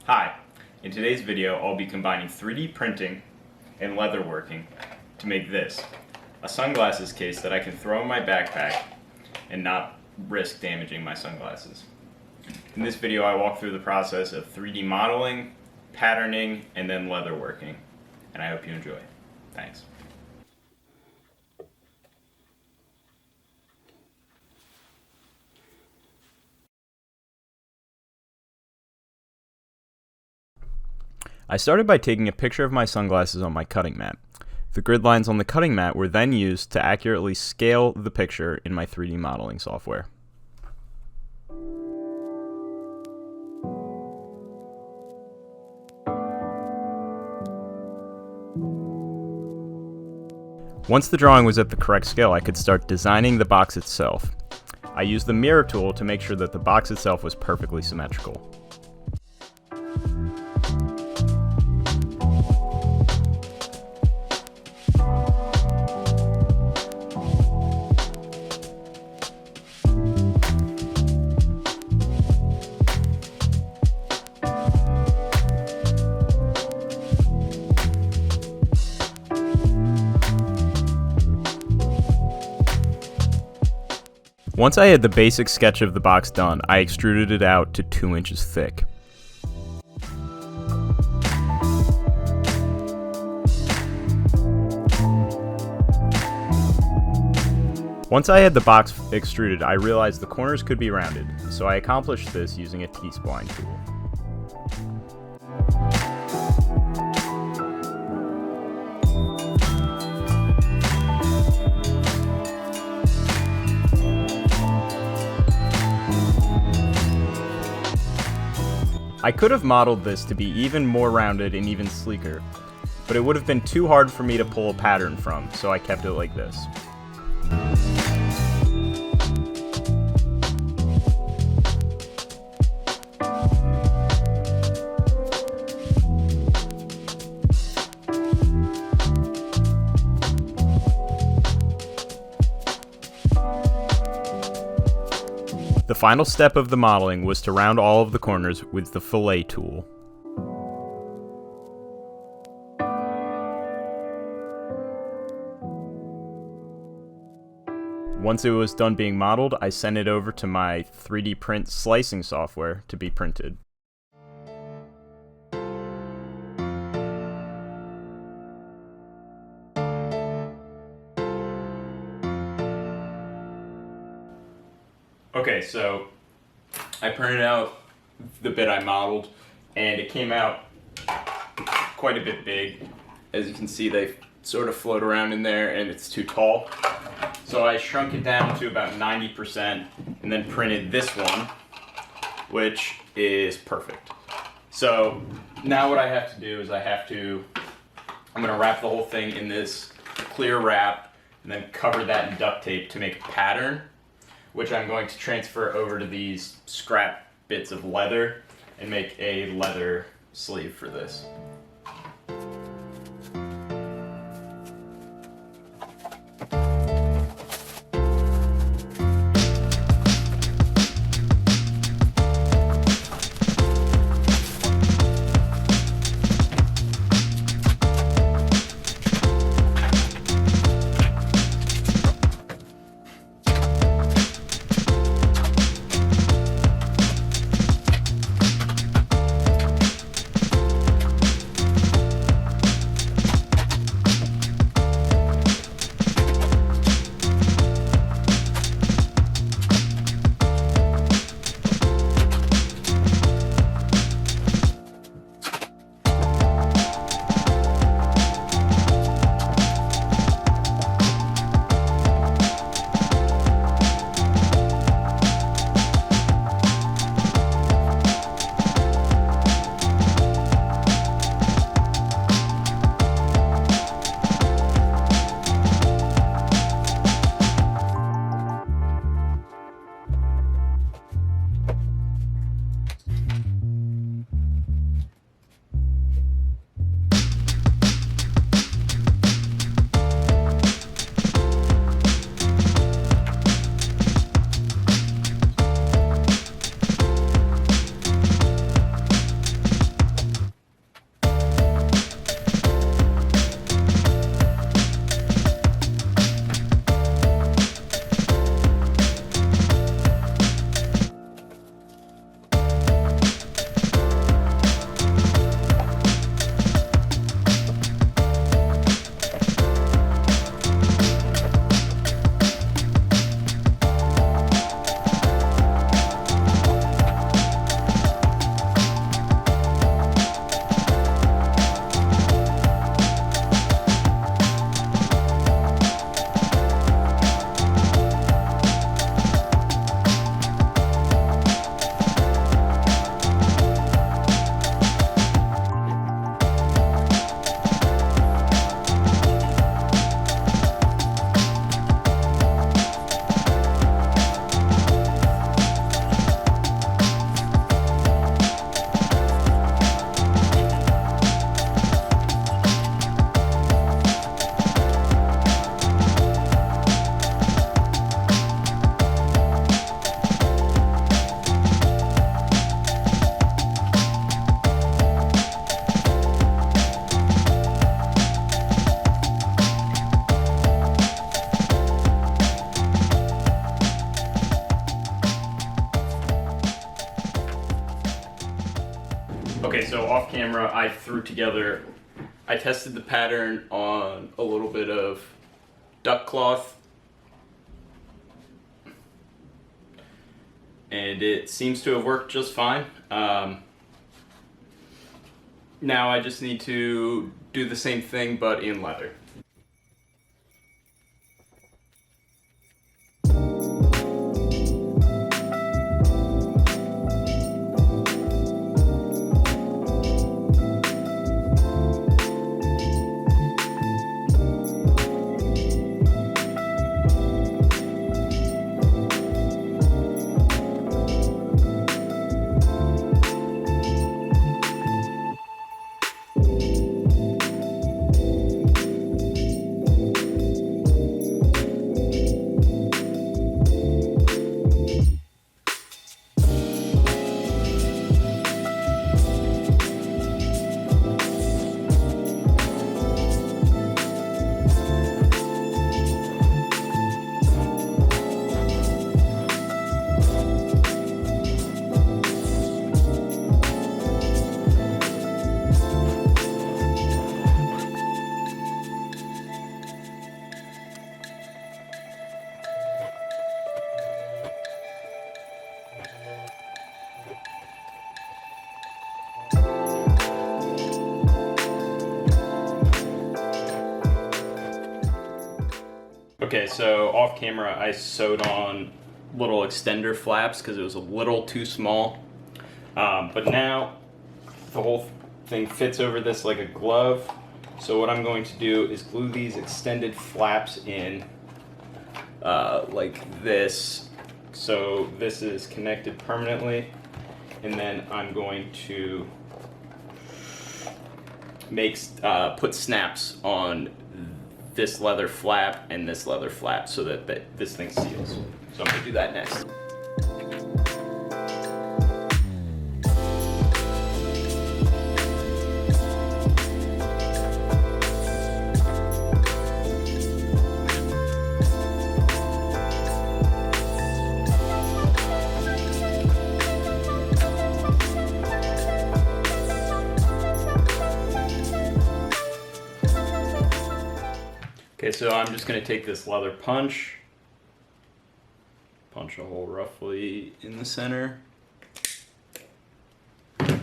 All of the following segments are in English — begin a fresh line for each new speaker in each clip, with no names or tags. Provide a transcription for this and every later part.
Hi, in today's video I'll be combining 3D printing and leatherworking to make this, a sunglasses case that I can throw in my backpack and not risk damaging my sunglasses. In this video I walk through the process of 3D modeling, patterning, and then leatherworking, and I hope you enjoy. Thanks. I started by taking a picture of my sunglasses on my cutting mat. The grid lines on the cutting mat were then used to accurately scale the picture in my 3D modeling software. Once the drawing was at the correct scale, I could start designing the box itself. I used the mirror tool to make sure that the box itself was perfectly symmetrical. Once I had the basic sketch of the box done, I extruded it out to 2 inches thick. Once I had the box extruded, I realized the corners could be rounded, so I accomplished this using a T-spline tool. I could have modeled this to be even more rounded and even sleeker, but it would have been too hard for me to pull a pattern from, so I kept it like this. The final step of the modeling was to round all of the corners with the fillet tool. Once it was done being modeled, I sent it over to my 3D print slicing software to be printed. Okay, so I printed out the bit I modeled, and it came out quite a bit big. As you can see, they sort of float around in there, and it's too tall. So I shrunk it down to about 90%, and then printed this one, which is perfect. So now what I have to do is I'm going to wrap the whole thing in this clear wrap, and then cover that in duct tape to make a pattern, which I'm going to transfer over to these scrap bits of leather and make a leather sleeve for this. Okay, so off camera, I tested the pattern on a little bit of duck cloth, and it seems to have worked just fine. Now I just need to do the same thing, but in leather. Okay, so off camera I sewed on little extender flaps because it was a little too small. But now the whole thing fits over this like a glove. So what I'm going to do is glue these extended flaps in like this. So this is connected permanently. And then I'm going to put snaps on this leather flap and this leather flap so that this thing seals. So I'm gonna do that next. Okay, so I'm just going to take this leather punch a hole roughly in the center. There's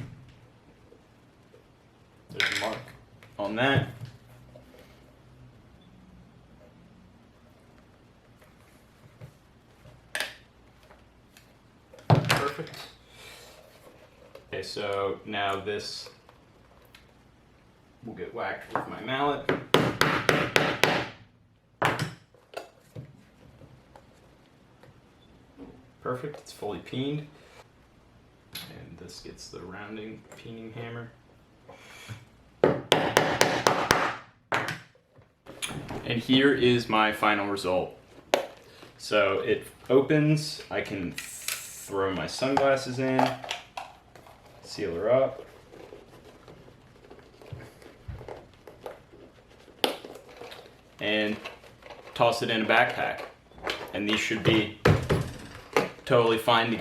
a mark on that. Perfect. Okay, so now this will get whacked with my mallet. Perfect, it's fully peened. And this gets the rounding peening hammer. And here is my final result. So it opens, I can throw my sunglasses in, seal her up. And toss it in a backpack. And these should be totally fine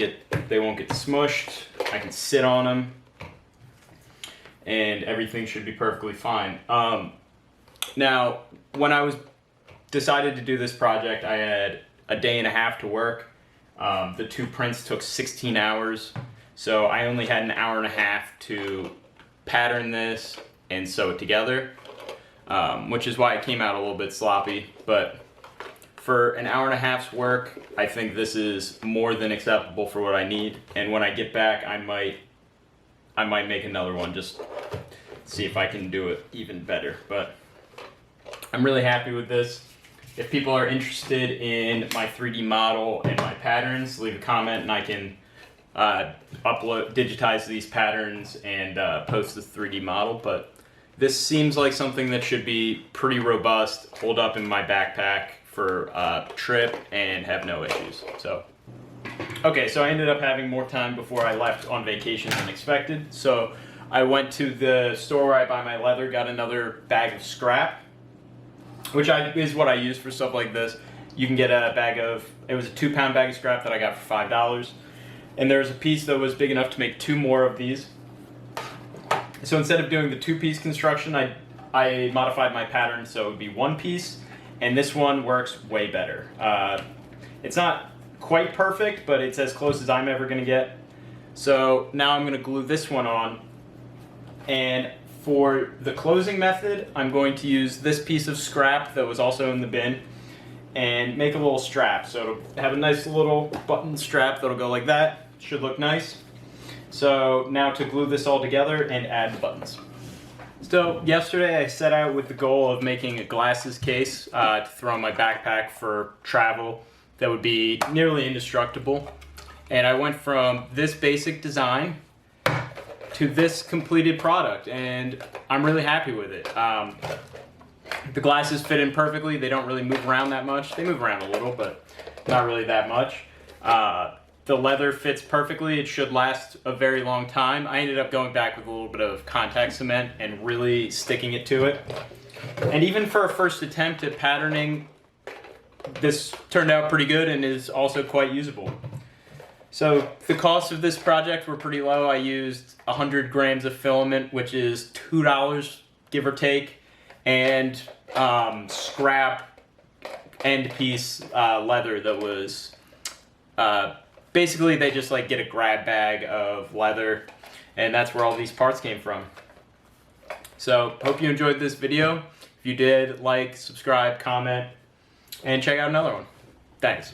they won't get smushed. I can sit on them and everything should be perfectly fine. Now, when I decided to do this project, I had a day and a half to work. The 2 prints took 16 hours, so I only had an hour and a half to pattern this and sew it together, which is why it came out a little bit sloppy, but for an hour and a half's work, I think this is more than acceptable for what I need. And when I get back, I might make another one, just see if I can do it even better. But I'm really happy with this. If people are interested in my 3D model and my patterns, leave a comment and I can digitize these patterns and post the 3D model. But this seems like something that should be pretty robust, hold up in my backpack for a trip and have no issues. So, okay, so I ended up having more time before I left on vacation than expected. So I went to the store where I buy my leather, got another bag of scrap, which is what I use for stuff like this. You can get a bag of, it was a 2-pound bag of scrap that I got for $5. And there's a piece that was big enough to make 2 more of these. So instead of doing the 2-piece construction, I modified my pattern so it would be 1 piece, and this one works way better. It's not quite perfect, but it's as close as I'm ever going to get. So now I'm going to glue this one on, and for the closing method, I'm going to use this piece of scrap that was also in the bin and make a little strap. So it'll have a nice little button strap that'll go like that. Should look nice. So now to glue this all together and add the buttons. So yesterday I set out with the goal of making a glasses case to throw in my backpack for travel that would be nearly indestructible. And I went from this basic design to this completed product, and I'm really happy with it. The glasses fit in perfectly. They don't really move around that much. They move around a little, but not really that much. The leather fits perfectly. It should last a very long time. I ended up going back with a little bit of contact cement and really sticking it to it. And even for a first attempt at patterning, this turned out pretty good and is also quite usable. So the costs of this project were pretty low. I used 100 grams of filament, which is $2, give or take, and scrap end piece leather that was basically they just like get a grab bag of leather, and that's where all these parts came from. So hope you enjoyed this video. If you did, like, subscribe, comment, and check out another one. Thanks.